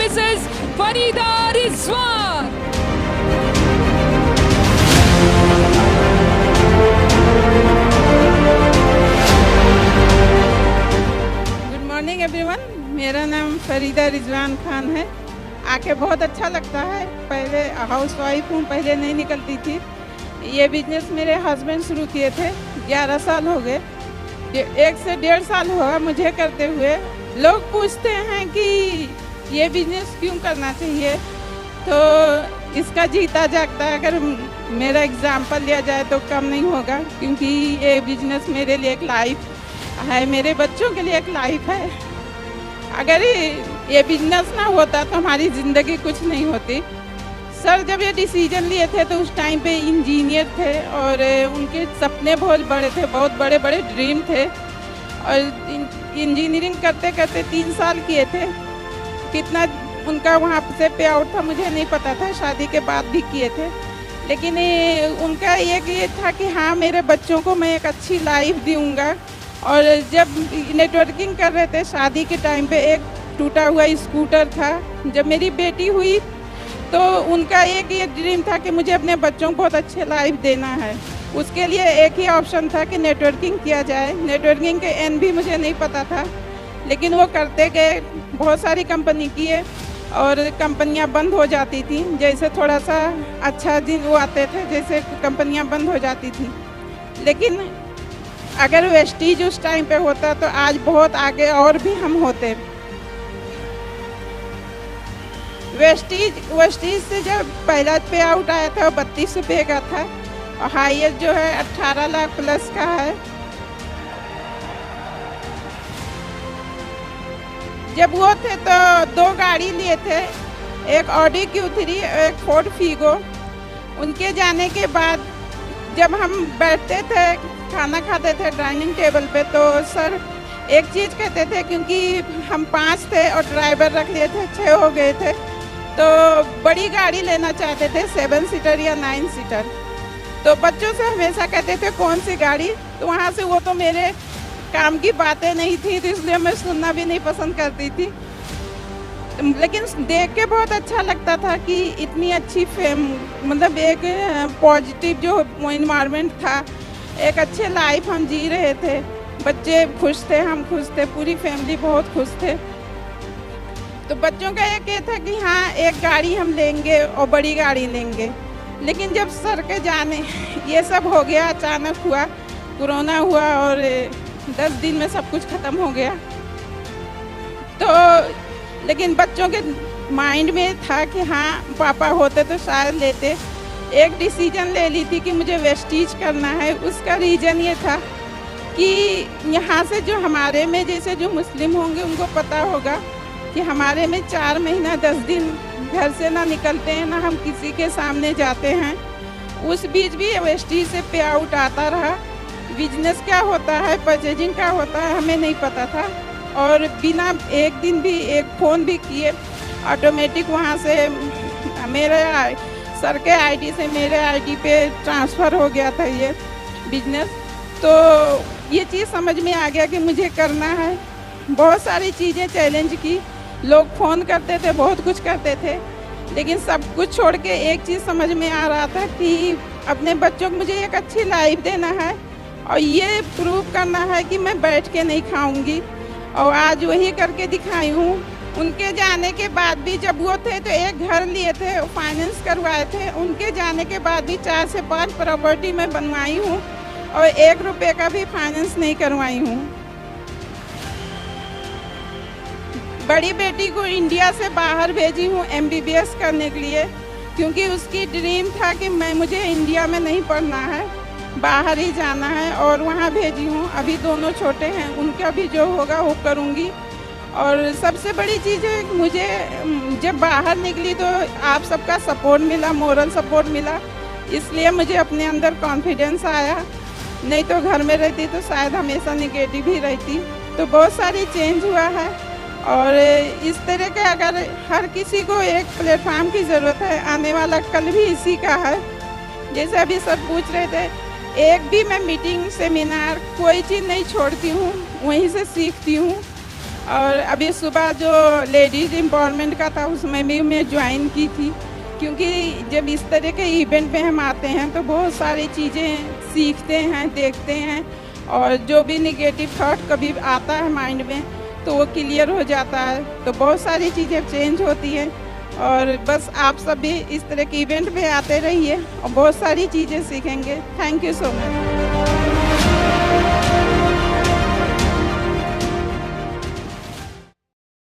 Mrs. Farida Rizwan. Good morning everyone, मेरा नाम फरीदा रिजवान खान है। आके बहुत अच्छा लगता है। पहले हाउस वाइफ हूँ, पहले नहीं निकलती थी। ये बिजनेस मेरे हस्बैंड शुरू किए थे, 11 साल हो गए। 1 से 1.5 साल हुआ मुझे करते हुए। लोग पूछते हैं कि ये बिजनेस क्यों करना चाहिए, तो इसका जीता जागता अगर मेरा एग्जाम्पल लिया जाए तो कम नहीं होगा, क्योंकि ये बिजनेस मेरे लिए एक लाइफ है, मेरे बच्चों के लिए एक लाइफ है। अगर ये बिजनेस ना होता तो हमारी ज़िंदगी कुछ नहीं होती। सर जब ये डिसीजन लिए थे तो उस टाइम पे इंजीनियर थे और उनके सपने बहुत बड़े थे, बहुत बड़े बड़े ड्रीम थे। और इंजीनियरिंग करते करते 3 साल किए थे। कितना उनका वहाँ से पे आउट था मुझे नहीं पता था, शादी के बाद भी किए थे। लेकिन उनका ये था कि हाँ, मेरे बच्चों को मैं एक अच्छी लाइफ दूँगा। और जब नेटवर्किंग कर रहे थे शादी के टाइम पे, एक टूटा हुआ स्कूटर था। जब मेरी बेटी हुई तो उनका एक ये ड्रीम था कि मुझे अपने बच्चों को बहुत अच्छे लाइफ देना है। उसके लिए एक ही ऑप्शन था कि नेटवर्किंग किया जाए। नेटवर्किंग के एंड भी मुझे नहीं पता था, लेकिन वो करते गए। बहुत सारी कंपनी किए और कंपनियां बंद हो जाती थी। जैसे थोड़ा सा अच्छा दिन वो आते थे, जैसे कंपनियां बंद हो जाती थी। लेकिन अगर वेस्टीज उस टाइम पे होता तो आज बहुत आगे और भी हम होते। वेस्टीज से जब पहला पे आउट आया था 32 रुपये का था, और हाईएस्ट जो है 18 लाख प्लस का है। जब वो थे तो 2 गाड़ी लिए थे, एक ऑडी Q3, एक फोर्ड फीगो। उनके जाने के बाद जब हम बैठते थे, खाना खाते थे डाइनिंग टेबल पे, तो सर एक चीज़ कहते थे, क्योंकि हम 5 थे और ड्राइवर रख लिए थे, 6 हो गए थे, तो बड़ी गाड़ी लेना चाहते थे, 7 सीटर या 9 सीटर। तो बच्चों से हमेशा कहते थे कौन सी गाड़ी, तो वहाँ से वो तो मेरे काम की बातें नहीं थी, तो इसलिए मैं सुनना भी नहीं पसंद करती थी। लेकिन देख के बहुत अच्छा लगता था कि इतनी अच्छी मतलब एक पॉजिटिव जो इन्वायरमेंट था, एक अच्छे लाइफ हम जी रहे थे। बच्चे खुश थे, हम खुश थे, पूरी फैमिली बहुत खुश थे। तो बच्चों का एक ये था कि हाँ, एक गाड़ी हम लेंगे और बड़ी गाड़ी लेंगे। लेकिन जब सर के जाने ये सब हो गया, अचानक हुआ, कोरोना हुआ और 10 दिन में सब कुछ ख़त्म हो गया। तो लेकिन बच्चों के माइंड में था कि हाँ, पापा होते तो शायद लेते। एक डिसीजन ले ली थी कि मुझे वेस्टीज करना है। उसका रीज़न ये था कि यहाँ से जो हमारे में, जैसे जो मुस्लिम होंगे उनको पता होगा कि हमारे में 4 महीना 10 दिन घर से ना निकलते हैं, ना हम किसी के सामने जाते हैं। उस बीच भी वेस्टीज से पे आउट आता रहा। बिजनेस क्या होता है, परचेजिंग क्या होता है, हमें नहीं पता था। और बिना एक दिन भी एक फ़ोन भी किए, ऑटोमेटिक वहाँ से मेरे सर के आईडी से मेरे आईडी पे ट्रांसफ़र हो गया था ये बिजनेस। तो ये चीज़ समझ में आ गया कि मुझे करना है। बहुत सारी चीज़ें चैलेंज की, लोग फ़ोन करते थे, बहुत कुछ करते थे, लेकिन सब कुछ छोड़ के एक चीज़ समझ में आ रहा था कि अपने बच्चों को मुझे एक अच्छी लाइफ देना है और ये प्रूव करना है कि मैं बैठ के नहीं खाऊंगी। और आज वही करके दिखाई हूँ। उनके जाने के बाद भी जब वो थे तो एक घर लिए थे, फाइनेंस करवाए थे। उनके जाने के बाद भी 4 से 5 प्रॉपर्टी मैं बनवाई हूँ और 1 रुपये का भी फाइनेंस नहीं करवाई हूँ। बड़ी बेटी को इंडिया से बाहर भेजी हूँ MBBS करने के लिए, क्योंकि उसकी ड्रीम था कि मुझे इंडिया में नहीं पढ़ना है, बाहर ही जाना है, और वहाँ भेजी हूँ। अभी दोनों छोटे हैं, उनका भी जो होगा वो करूँगी। और सबसे बड़ी चीज़ है कि मुझे जब बाहर निकली तो आप सबका सपोर्ट मिला, मोरल सपोर्ट मिला, इसलिए मुझे अपने अंदर कॉन्फिडेंस आया। नहीं तो घर में रहती तो शायद हमेशा निगेटिव ही रहती। तो बहुत सारी चेंज हुआ है। और इस तरह के अगर हर किसी को एक प्लेटफार्म की ज़रूरत है, आने वाला कल भी इसी का है। जैसे अभी सब पूछ रहे थे, एक भी मैं मीटिंग सेमिनार कोई चीज़ नहीं छोड़ती हूँ, वहीं से सीखती हूँ। और अभी सुबह जो लेडीज़ एम्पावरमेंट का था उसमें भी मैं ज्वाइन की थी, क्योंकि जब इस तरह के इवेंट में हम आते हैं तो बहुत सारी चीज़ें सीखते हैं, देखते हैं, और जो भी निगेटिव थॉट कभी आता है माइंड में तो वो क्लियर हो जाता है, तो बहुत सारी चीज़ें चेंज होती हैं। और बस आप सब भी इस तरह के इवेंट में आते रहिए और बहुत सारी चीज़ें सीखेंगे। Thank you so much.